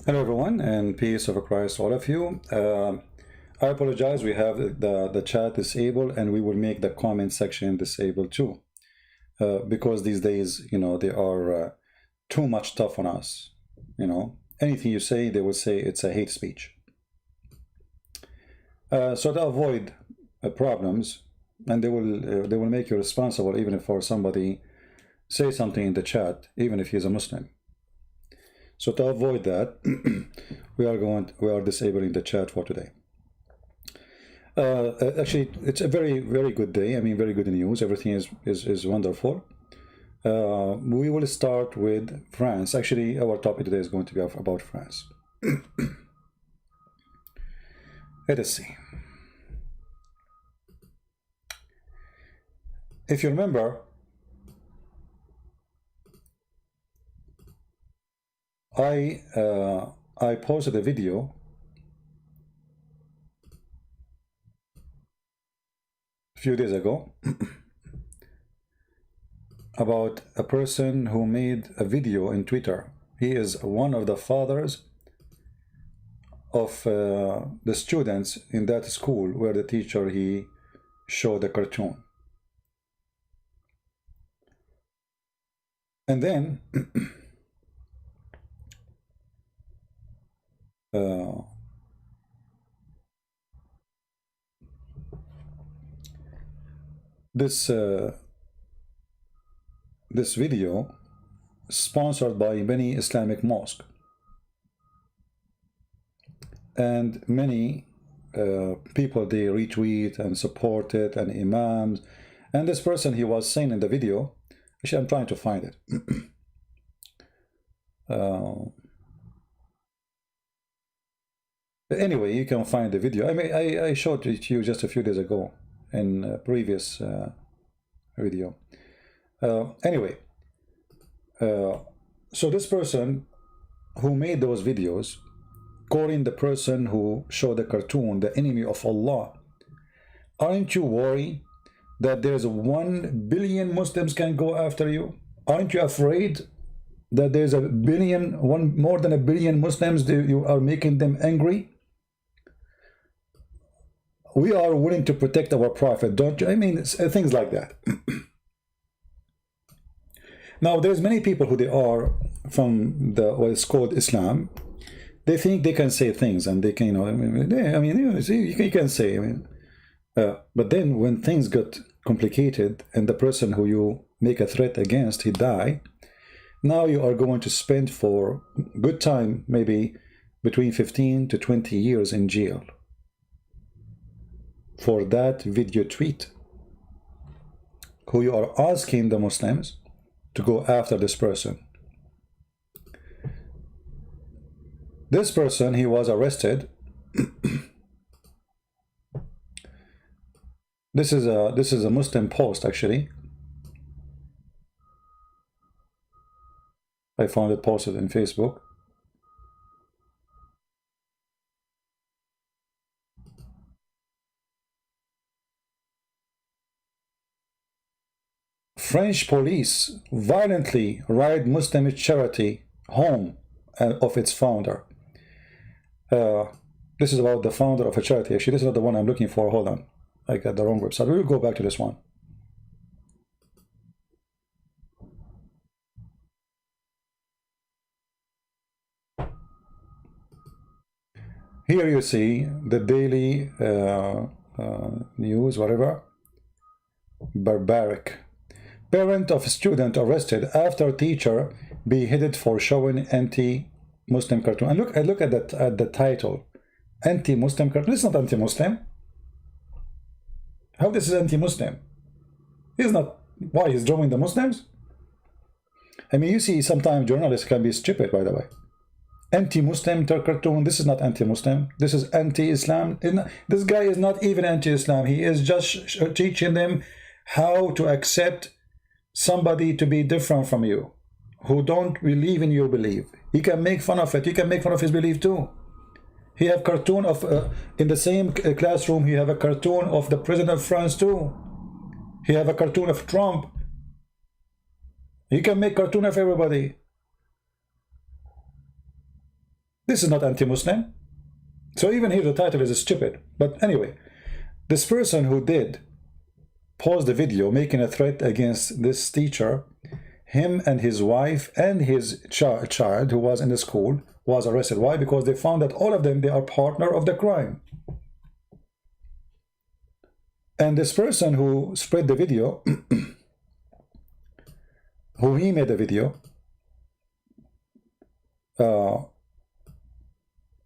Hello everyone, and peace of Christ all of you. I apologize, we have the chat disabled, and we will make the comment section disabled too, because these days, they are too much tough on us. Anything you say, they will say it's a hate speech. So to avoid problems, and they will make you responsible even if somebody say something in the chat, even if he's a Muslim. So to avoid that, we are disabling the chat for today. Actually, it's a very, very good day. I mean, very good news. Everything is wonderful. We will start with France. Actually, our topic today is going to be about France. Let us see. If you remember, I posted a video a few days ago about a person who made a video in Twitter. He is one of the fathers of the students in that school where the teacher, he showed a cartoon. And then this video sponsored by many Islamic mosques and many people, they retweet and support it, and imams. And this person, he was saying in the video, actually I'm trying to find it. Anyway, you can find the video. I mean, I showed it to you just a few days ago in a previous video. Anyway, so this person who made those videos, calling the person who showed the cartoon the enemy of Allah, aren't you worried that there's 1 billion Muslims can go after you? Aren't you afraid that there's more than a billion Muslims, you are making them angry? We are willing to protect our prophet, don't you? I mean, things like that. Now, there's many people who they are from what is called Islam. They think they can say things, and they can, you can say, but then when things got complicated and the person who you make a threat against, he die, now you are going to spend for good time, maybe between 15 to 20 years in jail for that video tweet, who you are asking the Muslims to go after this person. This person, he was arrested. This is a Muslim post, actually. I found it posted in Facebook. French police violently raid Muslim charity home of its founder. This is about the founder of a charity. Actually, this is not the one I'm looking for. Hold on. I got the wrong website. We will go back to this one. Here you see the daily news, whatever. Barbaric. Parent of student arrested after teacher beheaded for showing anti-Muslim cartoon. And look at that, at the title, anti-Muslim cartoon. It's not anti-Muslim. How this is anti-Muslim? He's not. Why? He's drawing the Muslims? I mean, you see, sometimes journalists can be stupid, by the way. Anti-Muslim cartoon. This is not anti-Muslim. This is anti-Islam. This guy is not even anti-Islam. He is just teaching them how to accept somebody to be different from you, who don't believe in your belief. He can make fun of it. You can make fun of his belief too. He have cartoon of in the same classroom. He have a cartoon of the president of France too. He have a cartoon of Trump. He can make cartoon of everybody. This is not anti-Muslim. So even here the title is stupid. But anyway, this person who did post the video making a threat against this teacher, him and his wife and his child who was in the school was arrested. Why? Because they found that all of them, they are partner of the crime. And this person who spread the video, who he made the video,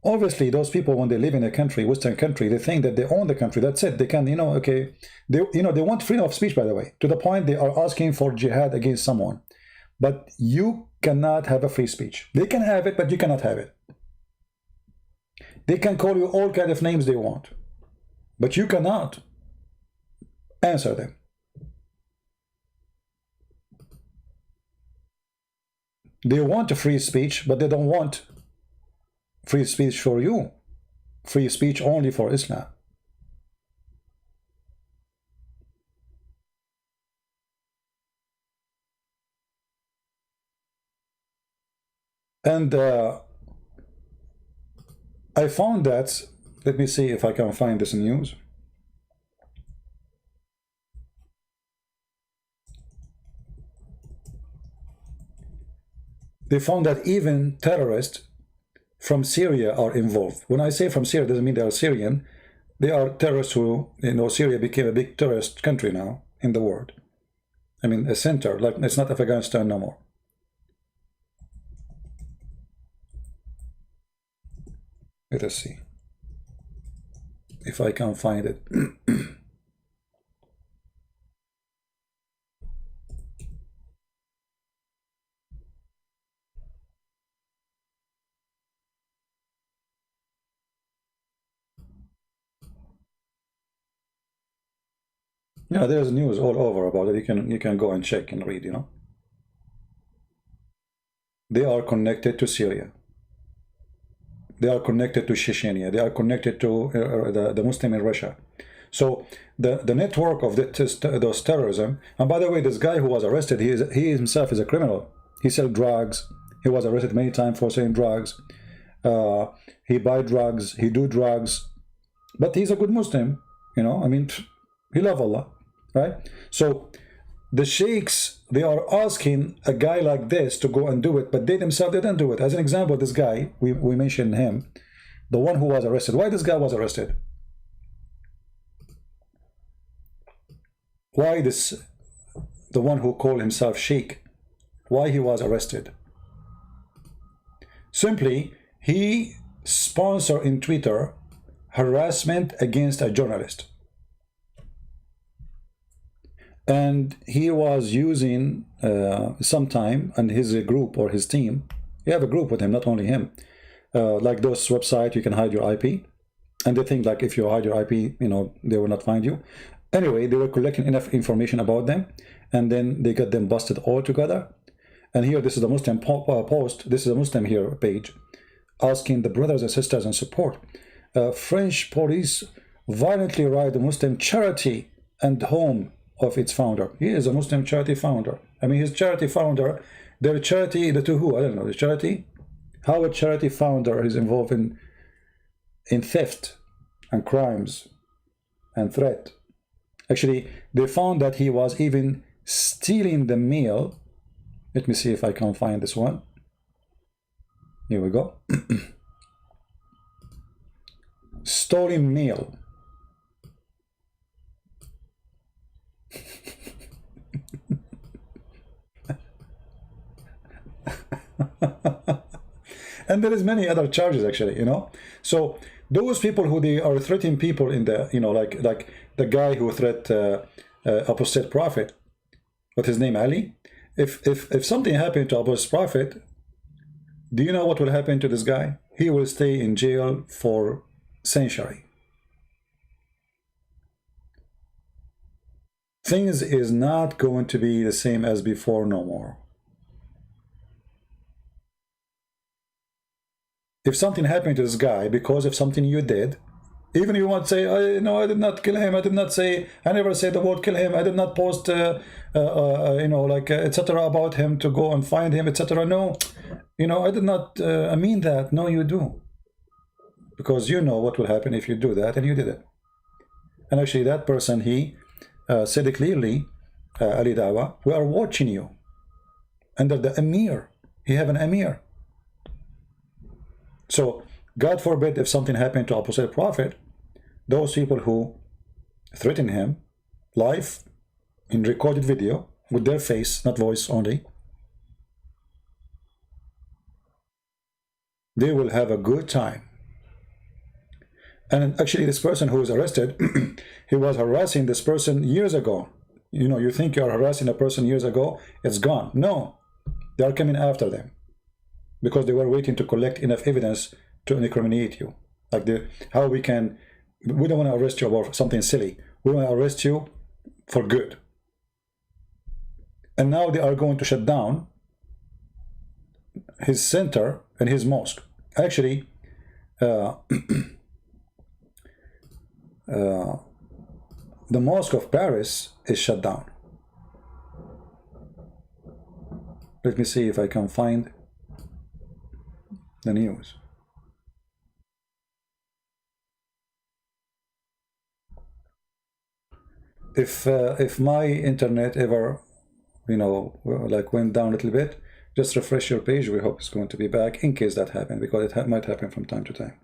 obviously those people, when they live in a country, Western country, they think that they own the country. That's it. They can, you know, okay, they want freedom of speech, by the way, to the point they are asking for jihad against someone. But you cannot have a free speech. They can have it, but you cannot have it. They can call you all kind of names they want, but you cannot answer them. They want a free speech, but they don't want free speech for you. Free speech only for Islam. And I found that, let me see if I can find this news. They found that even terrorists from Syria are involved. When I say from Syria, it doesn't mean they are Syrian. They are terrorists who, you know, Syria became a big terrorist country now in the world. I mean, a center, like it's not Afghanistan no more. Let us see if I can find it. Yeah, there's news all over about it. You can go and check and read, you know. They are connected to Syria. They are connected to Chechnya. They are connected to the Muslim in Russia. So the network of those terrorism. And by the way, this guy who was arrested, he himself is a criminal. He sells drugs. He was arrested many times for selling drugs. He buy drugs. He do drugs. But he's a good Muslim. You know, I mean, he loves Allah, right? So the sheikhs, they are asking a guy like this to go and do it, but they themselves didn't do it. As an example, this guy, we mentioned him, the one who was arrested. Why this guy was arrested? Why the one who called himself sheikh, why he was arrested? Simply, he sponsored in Twitter harassment against a journalist. And he was using some time, and his group or his team, you have a group with him, not only him, like those websites, you can hide your IP, and they think like if you hide your IP, you know, they will not find you. Anyway, they were collecting enough information about them, and then they got them busted all together. And here, this is the Muslim post, this is a Muslim here page, asking the brothers and sisters and support. French police violently raid the Muslim charity and home of its founder. He is a Muslim charity founder. I mean, his charity founder, their charity, to who? I don't know, the charity? How a charity founder is involved in theft and crimes and threat. Actually, they found that he was even stealing the mail. Let me see if I can find this one. Here we go. Stolen mail. And there is many other charges, actually, you know. So those people who they are threatening people in the, you know, like the guy who threat apostate prophet, what's his name, Ali? If something happened to apostate prophet, do you know what will happen to this guy? He will stay in jail for century. Things is not going to be the same as before no more. If something happened to this guy because of something you did, Even if you want to say, I did not kill him, I did not say, I never said the word kill him, I did not post, like, etc. about him to go and find him, etc. No, I did not mean that. No, you do. Because you know what will happen if you do that, and you did it. And actually, that person, he said it clearly, Ali Dawa, we are watching you under the Amir. You have an Amir. So, God forbid if something happened to Apostle Prophet, those people who threaten him live in recorded video with their face, not voice only, they will have a good time. And actually this person who was arrested, he was harassing this person years ago. You think you are harassing a person years ago, it's gone. No, they are coming after them because they were waiting to collect enough evidence to incriminate you. Like how we don't want to arrest you about something silly. We want to arrest you for good. And now they are going to shut down his center and his mosque. Actually, the mosque of Paris is shut down. Let me see if I can find the news. If my internet ever, like went down a little bit, just refresh your page. We hope it's going to be back in case that happened, because it might happen from time to time.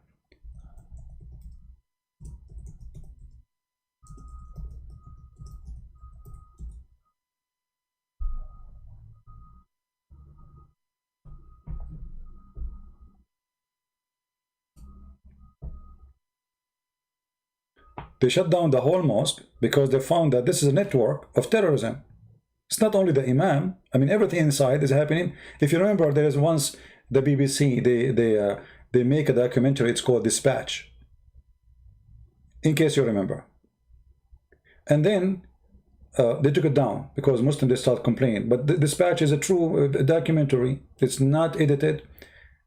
They shut down the whole mosque because they found that this is a network of terrorism. It's not only the imam. I mean, everything inside is happening. If you remember, there is once the BBC, they make a documentary. It's called Dispatch. In case you remember. And then they took it down because Muslims, they start complaining. But the Dispatch is a true documentary. It's not edited.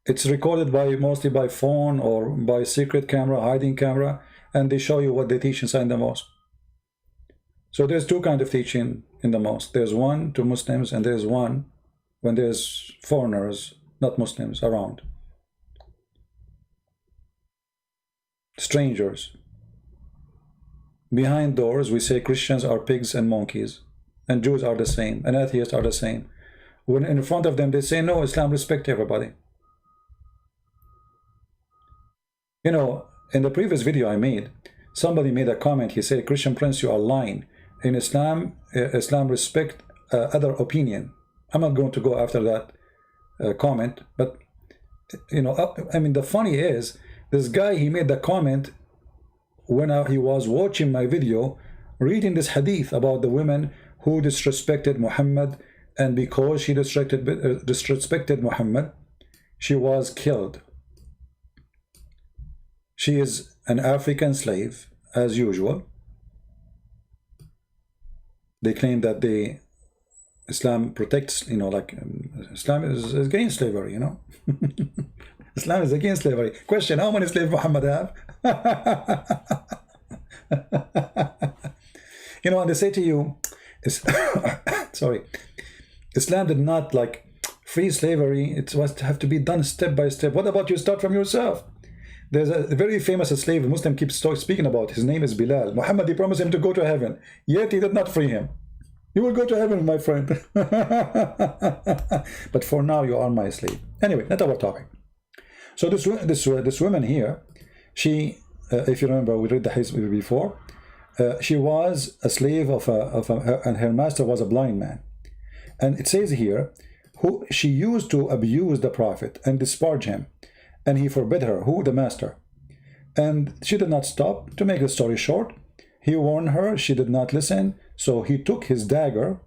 It's recorded mostly by phone or by secret camera, hiding camera. And they show you what they teach inside the mosque. So there's two kinds of teaching in the mosque. There's one to Muslims, and there's one when there's foreigners, not Muslims, around. Strangers. Behind doors, we say Christians are pigs and monkeys, and Jews are the same, and atheists are the same. When in front of them, they say, no, Islam respects everybody. In the previous video I made, somebody made a comment. He said, Christian Prince, you are lying. In Islam, Islam respect other opinion. I'm not going to go after that comment, but I mean, the funny is, this guy, he made the comment when he was watching my video, reading this hadith about the women who disrespected Muhammad, and because she disrespected Muhammad, she was killed. She is an African slave, as usual. They claim that Islam protects, Islam is against slavery, Islam is against slavery. Question, how many slaves Muhammad have? And they say to you, sorry, Islam did not free slavery. It was to have to be done step by step. What about you start from yourself? There's a very famous slave a Muslim keeps speaking about. His name is Bilal. Muhammad, he promised him to go to heaven, yet he did not free him. You will go to heaven, my friend. But for now, you are my slave. Anyway, not our topic. So this woman here, she, if you remember, we read the hadith before. She was a slave and her master was a blind man. And it says here, she used to abuse the Prophet and disparage him. And he forbid her, the master. And she did not stop. To make the story short, he warned her, she did not listen, so he took his dagger,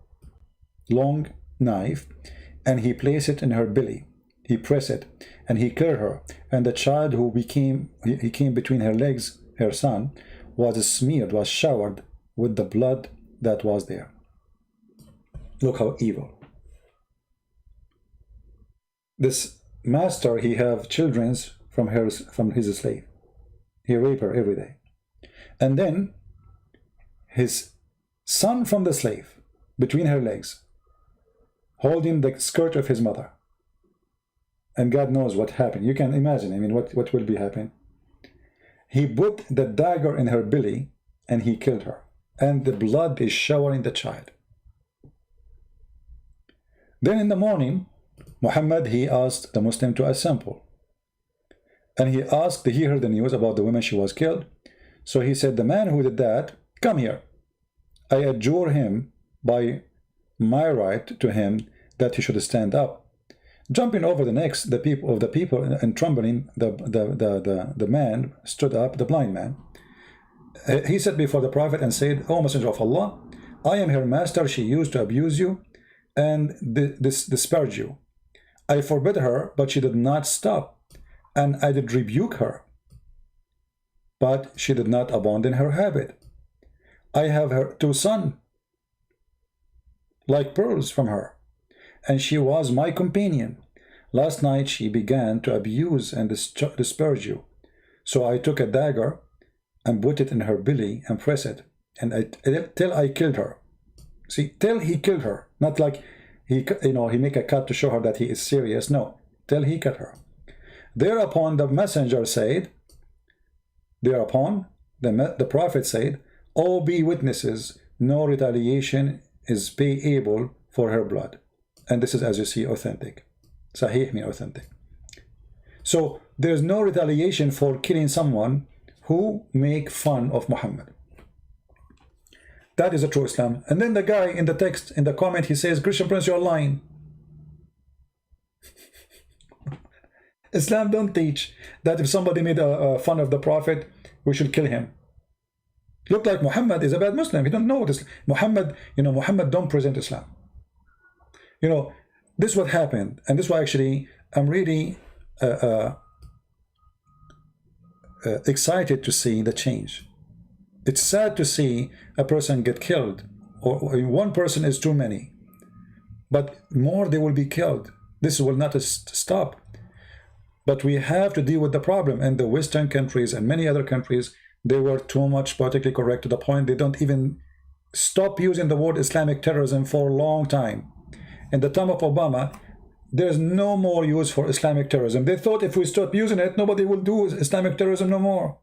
long knife, and he placed it in her belly. He pressed it, and he killed her. And the child who came between her legs, her son, was showered with the blood that was there. Look how evil. This master, he have children from his slave. He rape her every day. And then his son from the slave, between her legs, holding the skirt of his mother. And God knows what happened. You can imagine, I mean, what will be happening. He put the dagger in her belly and he killed her. And the blood is showering the child. Then in the morning, Muhammad, he asked the Muslim to assemble. And he heard the news about the woman she was killed. So he said, the man who did that, come here. I adjure him by my right to him that he should stand up. Jumping over the necks the people and trembling, the man stood up, the blind man. He said before the Prophet and said, O Messenger of Allah, I am her master. She used to abuse you and disparage you. I forbid her, but she did not stop. And I did rebuke her, but she did not abandon her habit. I have her 2 sons, like pearls from her, and she was my companion. Last night she began to abuse and disparage you. So I took a dagger and put it in her belly and pressed it, and till I killed her. See, till he killed her, not like he make a cut to show her that he is serious. No, till he killed her. Thereupon the messenger said, the Prophet said, all be witnesses, no retaliation is payable for her blood. And this is, as you see, authentic. Sahih means authentic. So there's no retaliation for killing someone who make fun of Muhammad. That is a true Islam. And then the guy in the text, in the comment, he says, Christian Prince, you're lying. Islam don't teach that if somebody made fun of the Prophet, we should kill him. Look like Muhammad is a bad Muslim. He don't know what Islam. Muhammad don't present Islam. This is what happened, and this is why actually I'm really excited to see the change. It's sad to see a person get killed, or one person is too many, but more they will be killed. This will not stop. But we have to deal with the problem. And the Western countries and many other countries, they were too much politically correct to the point they don't even stop using the word Islamic terrorism for a long time. In the time of Obama, there's no more use for Islamic terrorism. They thought if we stop using it, nobody will do Islamic terrorism no more.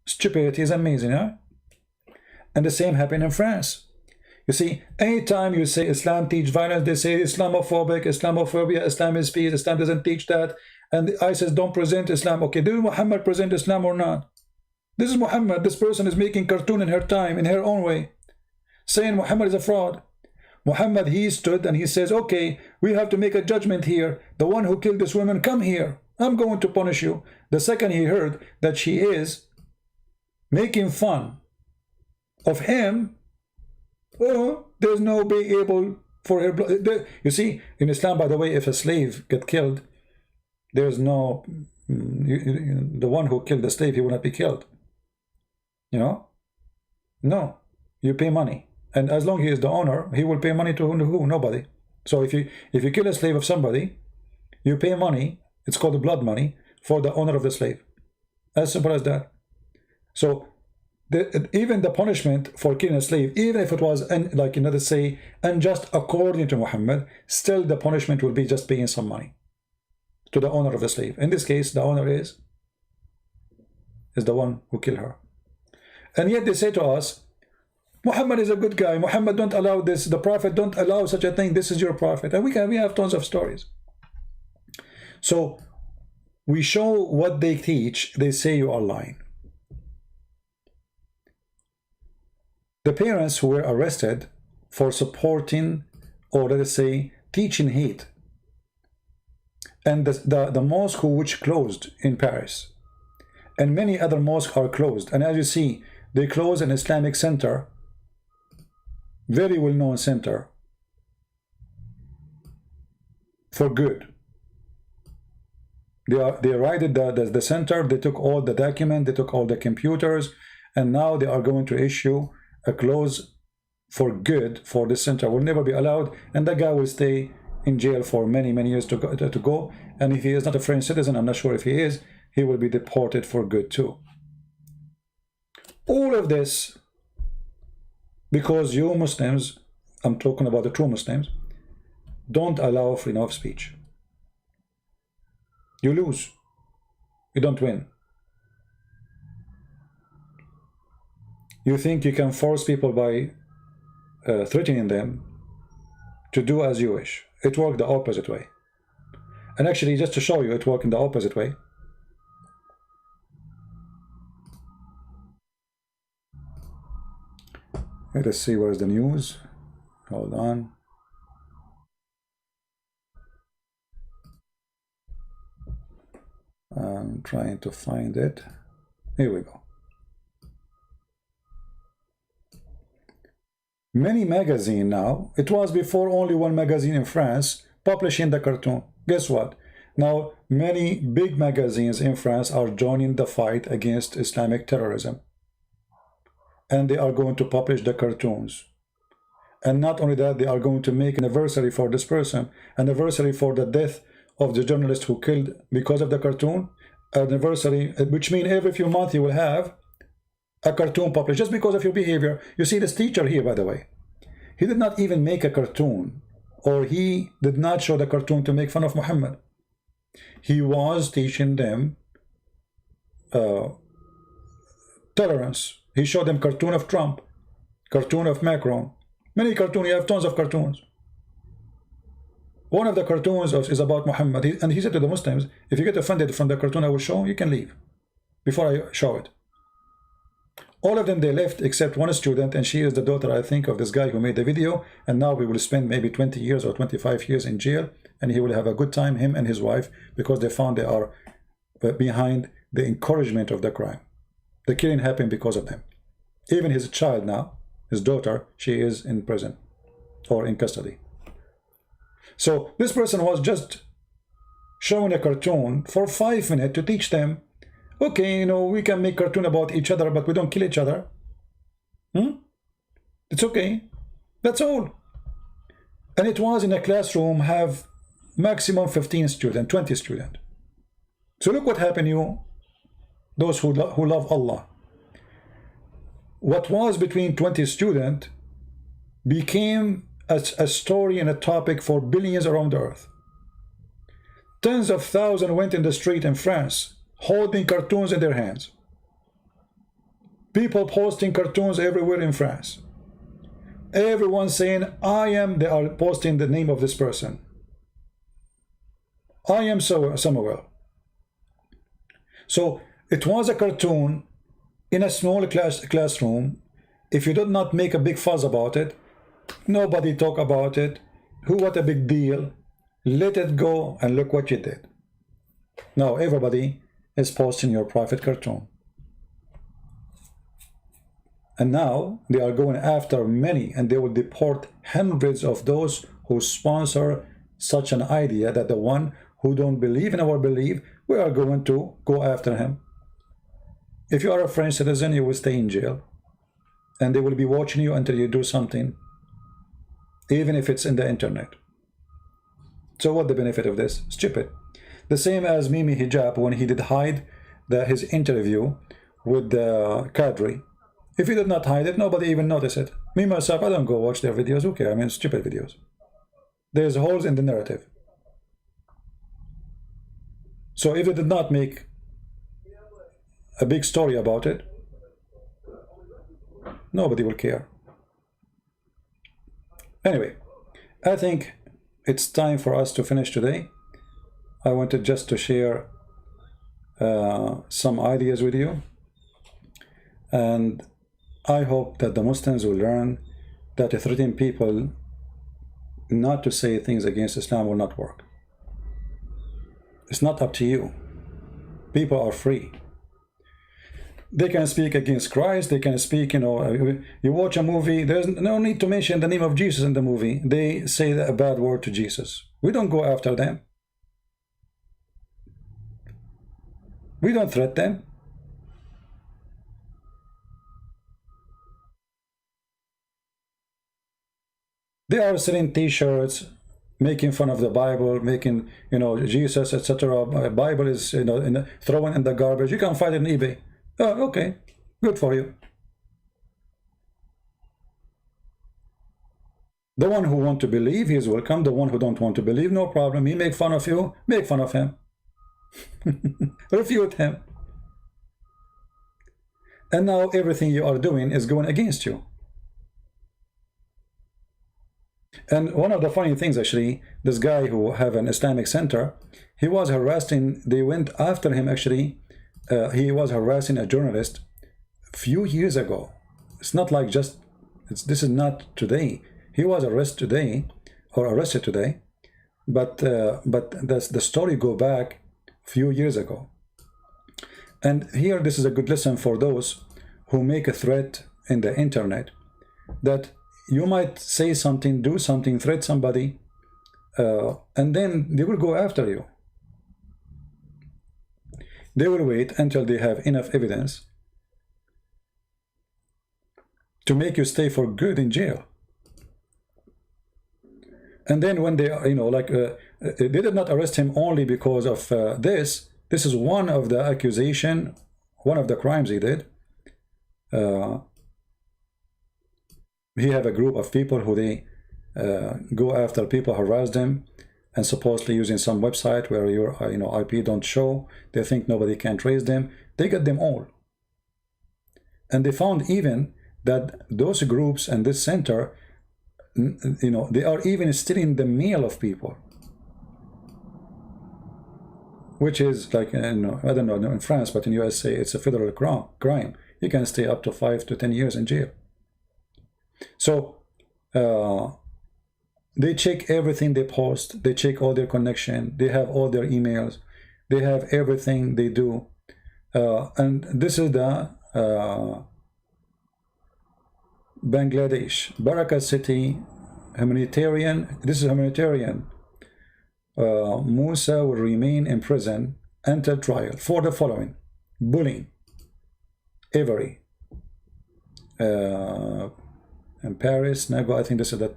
Stupidity is amazing, huh? And the same happened in France. You see, anytime you say Islam teach violence, they say Islamophobic, Islamophobia, Islam is peace, Islam doesn't teach that. And ISIS don't present Islam. Okay, did Muhammad present Islam or not? This is Muhammad. This person is making cartoon in her time, in her own way, saying Muhammad is a fraud. Muhammad, he stood and he says, okay, we have to make a judgment here. The one who killed this woman, come here. I'm going to punish you. The second he heard that she is making fun of him, there's no being able for her blood. You see, in Islam, by the way, if a slave get killed, there's no, the one who killed the slave, he will not be killed. No, you pay money. And as long as he is the owner, he will pay money to who? Nobody. So if you kill a slave of somebody, you pay money, it's called the blood money, for the owner of the slave. As simple as that. So even the punishment for killing a slave, even if it was, let's say, unjust according to Muhammad, still the punishment will be just paying some money to the owner of the slave. In this case, the owner is the one who killed her. And yet they say to us, Muhammad is a good guy. Muhammad don't allow this. The Prophet don't allow such a thing. This is your Prophet. And we have tons of stories. So we show what they teach. They say you are lying. The parents who were arrested for supporting, or let us say, teaching hate, and the mosque which closed in Paris, and many other mosques are closed. And as you see, they closed an Islamic center, very well-known center, for good. They raided the center, they took all the documents, they took all the computers, and now they are going to issue a close for good for this center. Will never be allowed, and that guy will stay in jail for many years to go. And if he is not a French citizen, I'm not sure if he is, he will be deported for good too. All of this because you Muslims, I'm talking about the true Muslims, don't allow freedom of speech. You lose. You don't win. You think you can force people by threatening them to do as you wish. It worked the opposite way. And actually, just to show you, it worked in the opposite way. Let us see where's the news. Hold on. I'm trying to find it. Here we go. Many magazines now, it was before only one magazine in France publishing the cartoon. Guess what? Now many big magazines in France are joining the fight against Islamic terrorism. And they are going to publish the cartoons. And not only that, they are going to make an anniversary for this person, anniversary for the death of the journalist who killed because of the cartoon, anniversary, which means every few months you will have a cartoon published just because of your behavior. You see this teacher here, by the way, he did not even make a cartoon, or he did not show the cartoon to make fun of Muhammad. He was teaching them tolerance. He showed them cartoon of Trump, cartoon of Macron, many cartoons. You have tons of cartoons. One of the cartoons is about Muhammad, and he said to the Muslims, if you get offended from the cartoon I will show, you can leave before I show it. All of them, they left except one student, and she is the daughter, I think, of this guy who made the video, and now we will spend maybe 20 years or 25 years in jail, and he will have a good time, him and his wife, because they found they are behind the encouragement of the crime. The killing happened because of them. Even his child now, his daughter, she is in prison or in custody. So this person was just showing a cartoon for 5 minutes to teach them, okay, you know, we can make cartoon about each other, but we don't kill each other. It's okay. That's all. And it was in a classroom, have maximum 15 students, 20 students. So look what happened, you, those who love Allah. What was between 20 students became a story and a topic for billions around the earth. Tens of thousands went in the street in France holding cartoons in their hands. People posting cartoons everywhere in France. Everyone saying, I am, they are posting the name of this person. I am Samuel. So it was a cartoon in a small classroom. If you did not make a big fuss about it, nobody talk about it. What a big deal. Let it go, and look what you did. Now everybody is posting your private cartoon. And now they are going after many, and they will deport hundreds of those who sponsor such an idea, that the one who don't believe in our belief, we are going to go after him. If you are a French citizen, you will stay in jail, and they will be watching you until you do something, even if it's in the internet. So what the benefit of this? Stupid. The same as Mimi Hijab, when he did hide his interview with the Qadri. If he did not hide it, nobody even noticed it. Me myself, I don't go watch their videos. Okay, I mean, stupid videos. There's holes in the narrative. So if they did not make a big story about it, nobody will care. Anyway, I think it's time for us to finish today. I wanted just to share some ideas with you, and I hope that the Muslims will learn that threatening people not to say things against Islam will not work. It's not up to you. People are free. They can speak against Christ. They can speak, you know, you watch a movie, there's no need to mention the name of Jesus in the movie. They say a bad word to Jesus. We don't go after them. We don't threaten them. They are selling t-shirts, making fun of the Bible, making, you know, Jesus, etc. Bible is, you know, thrown in the garbage. You can find it on eBay. Oh, okay, good for you. The one who want to believe, he is welcome. The one who don't want to believe, no problem. He make fun of you, make fun of him. Refute him. And now everything you are doing is going against you. And one of the funny things, actually, this guy who have an Islamic center, he was harassing, they went after him, actually. He was harassing a journalist a few years ago. It's not like just, this is not today. He was arrested today, but the story go back a few years ago. And here, this is a good lesson for those who make a threat in the internet, that you might say something, do something, threat somebody, and then they will go after you. They will wait until they have enough evidence to make you stay for good in jail. And then when they, you know, like, they did not arrest him only because of this. This is one of the accusation, one of the crimes he did. He have a group of people who they go after people, harass them, and supposedly using some website where your IP don't show. They think nobody can trace them. They get them all. And they found even that those groups and this center, they are even stealing the mail of people, which is like, I don't know in France, but in USA it's a federal crime. You can stay up to 5 to 10 years in jail. So they check everything they post, they check all their connection, they have all their emails, they have everything they do, and this is the Bangladesh, Barakat City, humanitarian. This is humanitarian. Musa will remain in prison until trial for the following: bullying, Avery, in Paris, Nago. I think this is that,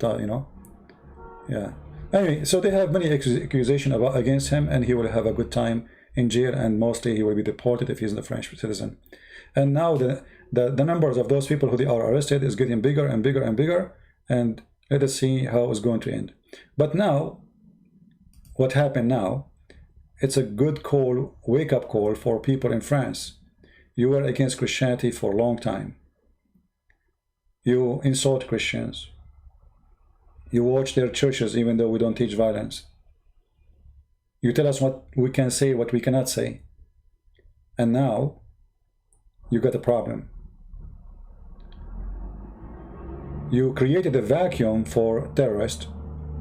yeah. Anyway, so they have many accusations against him, and he will have a good time in jail, and mostly he will be deported if he's a French citizen. And now the numbers of those people who they are arrested is getting bigger and bigger and bigger, and let us see how it's going to end. But now, what happened now, it's a good call, wake-up call for people in France. You were against Christianity for a long time. You insult Christians. You watch their churches even though we don't teach violence. You tell us what we can say, what we cannot say. And now, you got a problem. You created a vacuum for terrorists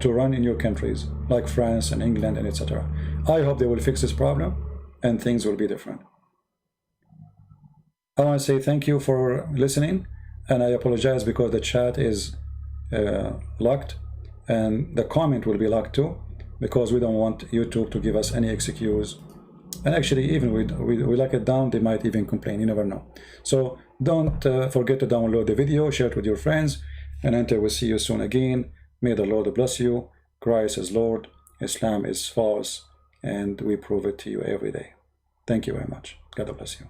to run in your countries, like France and England and etc. I hope they will fix this problem and things will be different. I want to say thank you for listening, and I apologize because the chat is locked and the comment will be locked too, because we don't want YouTube to give us any excuse. And actually, even we lock it down, they might even complain. You never know. So don't forget to download the video, share it with your friends, and until we see you soon again, may the Lord bless you. Christ is Lord, Islam is false, and we prove it to you every day. Thank you very much. God bless you.